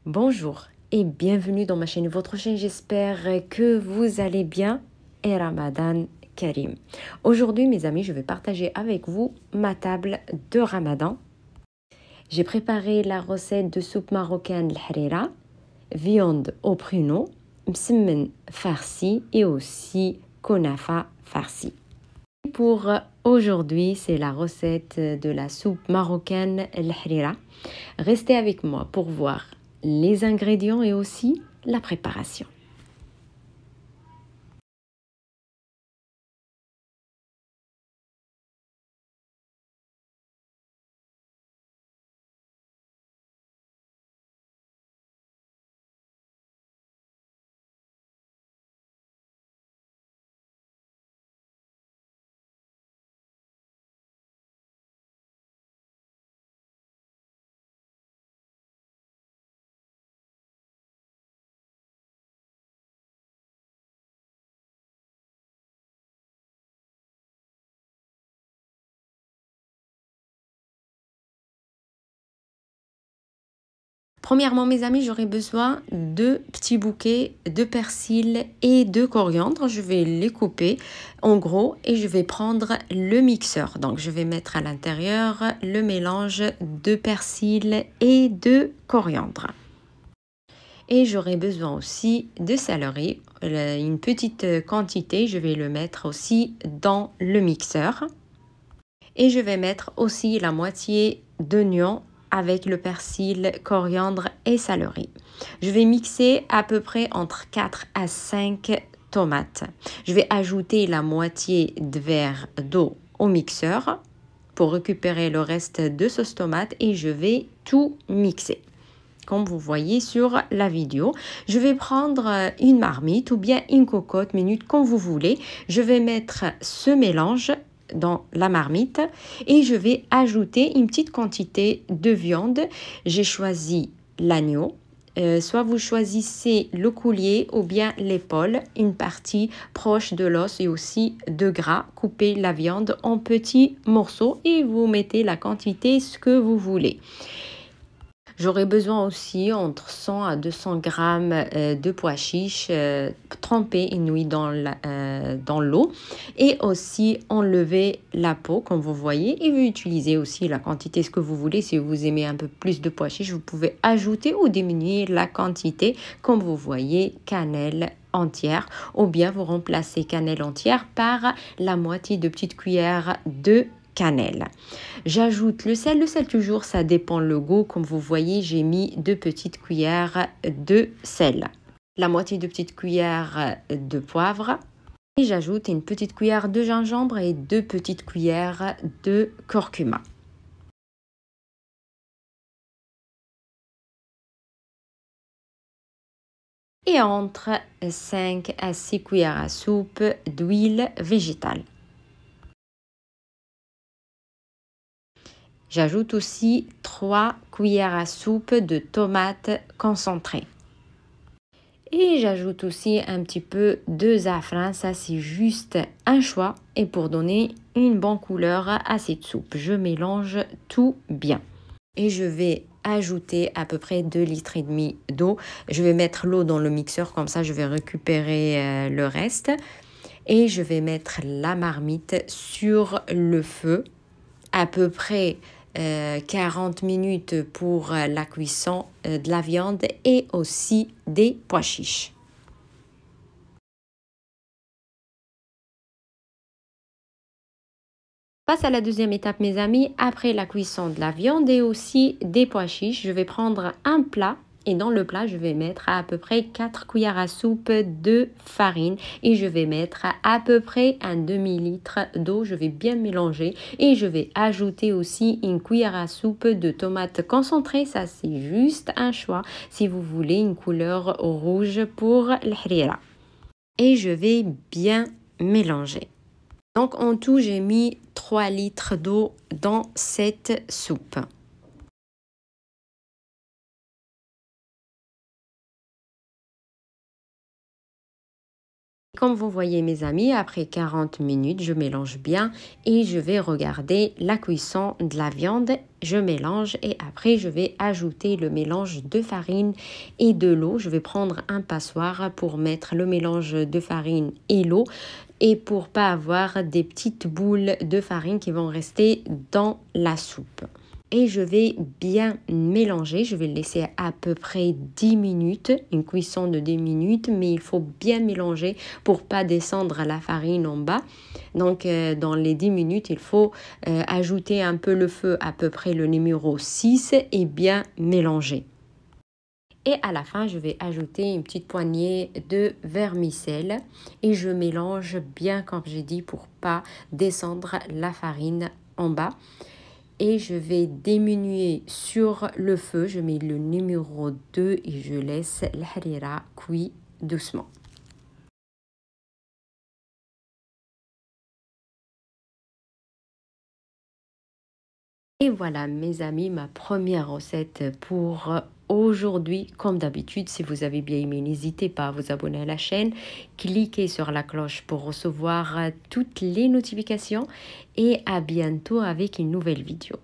Bonjour et bienvenue dans ma chaîne, votre chaîne. J'espère que vous allez bien et Ramadan Karim. Aujourd'hui, mes amis, je vais partager avec vous ma table de Ramadan. J'ai préparé la recette de soupe marocaine l'harira, viande au pruneau, msemen farci et aussi konafa farci. Pour aujourd'hui, c'est la recette de la soupe marocaine l'harira. Restez avec moi pour voir les ingrédients et aussi la préparation. Premièrement, mes amis, j'aurai besoin de petits bouquets de persil et de coriandre. Je vais les couper en gros et je vais prendre le mixeur. Donc, je vais mettre à l'intérieur le mélange de persil et de coriandre. Et j'aurai besoin aussi de céleri, une petite quantité. Je vais le mettre aussi dans le mixeur. Et je vais mettre aussi la moitié d'oignon avec le persil, coriandre et céleri. Je vais mixer à peu près entre 4 à 5 tomates. Je vais ajouter la moitié de verre d'eau au mixeur pour récupérer le reste de sauce tomate et je vais tout mixer. Comme vous voyez sur la vidéo, je vais prendre une marmite ou bien une cocotte minute comme vous voulez. Je vais mettre ce mélange dans la marmite et je vais ajouter une petite quantité de viande. J'ai choisi l'agneau. Soit vous choisissez le coulier ou bien l'épaule, une partie proche de l'os et aussi de gras. Coupez la viande en petits morceaux et vous mettez la quantité ce que vous voulez. J'aurai besoin aussi entre 100 à 200 grammes de pois chiches trempés et nouilles dans l'eau et aussi enlever la peau comme vous voyez et vous utilisez aussi la quantité ce que vous voulez. Si vous aimez un peu plus de pois chiches, vous pouvez ajouter ou diminuer la quantité comme vous voyez, cannelle entière ou bien vous remplacez cannelle entière par la moitié de petite cuillère de cannelle. J'ajoute le sel toujours, ça dépend le goût. Comme vous voyez, j'ai mis 2 petites cuillères de sel, la moitié de petite cuillère de poivre et j'ajoute une petite cuillère de gingembre et 2 petites cuillères de curcuma. Et entre 5 à 6 cuillères à soupe d'huile végétale. J'ajoute aussi 3 cuillères à soupe de tomates concentrées. Et j'ajoute aussi un petit peu de safran, ça c'est juste un choix et pour donner une bonne couleur à cette soupe. Je mélange tout bien. Et je vais ajouter à peu près 2,5 litres d'eau. Je vais mettre l'eau dans le mixeur, comme ça je vais récupérer le reste. Et je vais mettre la marmite sur le feu à peu près 40 minutes pour la cuisson de la viande et aussi des pois chiches. Passe à la deuxième étape, mes amis. Après la cuisson de la viande et aussi des pois chiches, je vais prendre un plat. Et dans le plat, je vais mettre à peu près 4 cuillères à soupe de farine. Et je vais mettre à peu près un demi-litre d'eau. Je vais bien mélanger. Et je vais ajouter aussi une cuillère à soupe de tomates concentrées. Ça, c'est juste un choix si vous voulez une couleur rouge pour l'harira. Et je vais bien mélanger. Donc en tout, j'ai mis 3 litres d'eau dans cette soupe. comme vous voyez mes amis, après 40 minutes, je mélange bien et je vais regarder la cuisson de la viande. Je mélange et après je vais ajouter le mélange de farine et de l'eau. Je vais prendre un passoire pour mettre le mélange de farine et l'eau et pour pas avoir des petites boules de farine qui vont rester dans la soupe. Et je vais bien mélanger, je vais le laisser à peu près 10 minutes, une cuisson de 10 minutes, mais il faut bien mélanger pour pas descendre la farine en bas. Donc dans les 10 minutes, il faut ajouter un peu le feu, à peu près le numéro 6 et bien mélanger. Et à la fin, je vais ajouter une petite poignée de vermicelle et je mélange bien comme j'ai dit pour pas descendre la farine en bas. Et je vais diminuer sur le feu, je mets le numéro 2 et je laisse l'harira cuire doucement. Et voilà mes amis, ma première recette pour aujourd'hui. Comme d'habitude, si vous avez bien aimé, n'hésitez pas à vous abonner à la chaîne. Cliquez sur la cloche pour recevoir toutes les notifications. Et à bientôt avec une nouvelle vidéo.